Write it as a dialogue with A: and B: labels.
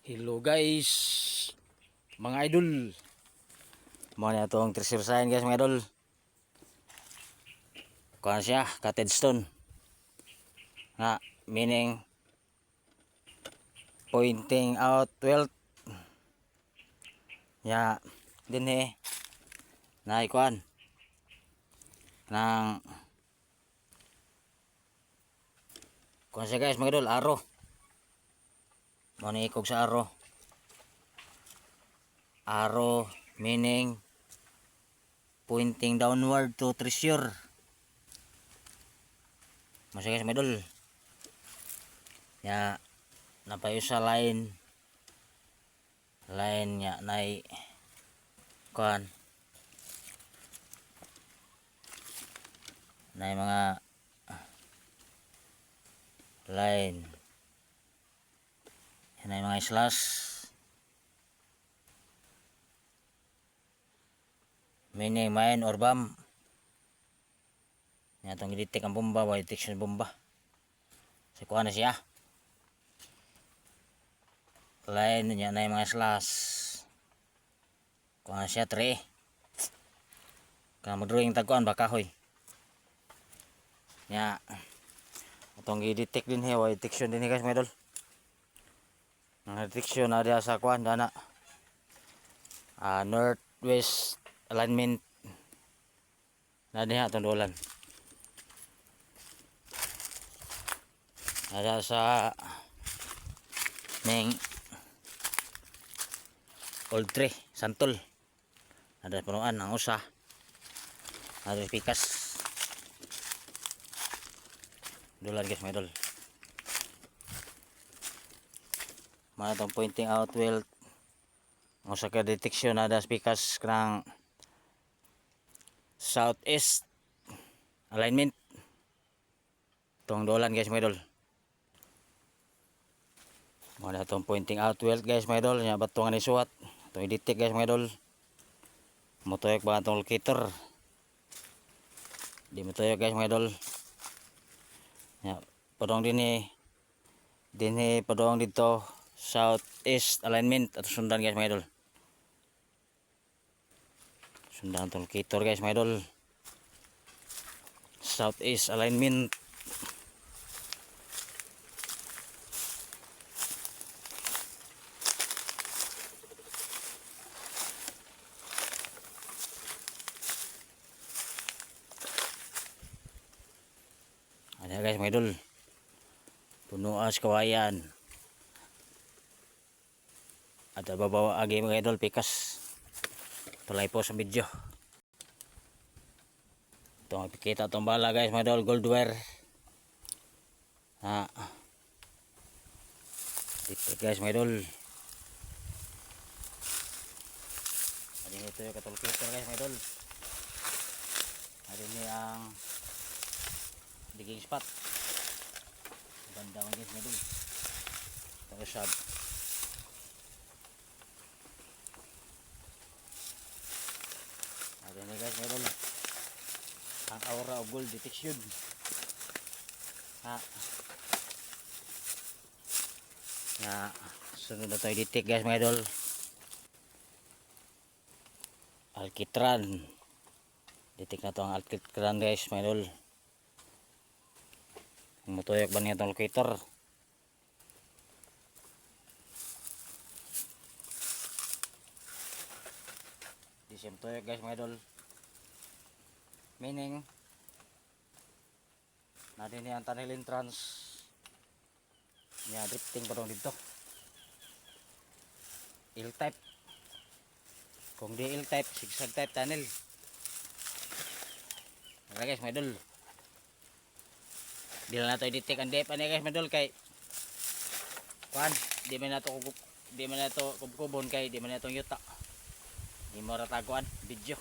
A: Hello guys, mga idol. Mo na itong treasure sign guys mga idol. Kuha siya, cutted stone. Na meaning pointing out wealth. Ya, din na ikuan nang kuha siya guys mga idol, aro. Mo na ikog sa aro. Arrow meaning pointing downward to treasure. Masya guys medol. Ya napayo sa line nya nay kuan. Nay mga line. Nay mga slash. Meaning mine or bomb. Yan itong i-detect ang bomba, why detection bomba. So kuha na siya. Line niya na yung mga slash. Kuha na siya 3. Kaya mag-drawing tagkuhan baka hoy. Ya. Itong i-detect din he, why detection din he guys mga idol. Ang detection na dia sa kuhan dana. Northwest alignment na diha itong dolan. Ada sa ning old tree santol, ada punuan ang usa, ada pikas dolar guys mga idol. Mana tong pointing out wealth ang usa ka detection ada pikas kanang southeast alignment tong dolan guys mga idol. Mana itong pointing out wealth guys mga idol. Nya bato nga ni suwat. Itong i-detect guys mga idol. Mutuyok ba itong locator. Di mutuyok guys mga idol. Nya padong din padong dito southeast alignment at sundan guys mga idol. Sundan itong locator guys mga idol. Southeast alignment. Ada guys mga idol. Puno as kawayan. Ada babawa agi mga idol pikas. Tulay po sa video. Itong ipikita itong bala guys mga idol, gold wire. Dito guys mga idol. Ada ito yung katulkitor guys mga idol. Ada ini ang digging spot. Ganda man guys mga idol. Ito usab. Ada ini guys mga idol. Ang aura of gold detection. Sunod na tayo detect guys mga idol. Alkitran. Detect na to ang alkitran guys mga idol. Matuyok ba niya itong locator? Di siya matuyok guys mga idol. Meaning natin niya ang tunnel entrance niya drifting pa dito. L-type. Kung di L-type, zigzag type tunnel. Okay guys mga idol. Di na nato i-detect ang depth ani guys mga idol kay kuan, di man nato kubkubon kay di man nato yuta. Di mo ra taguan video.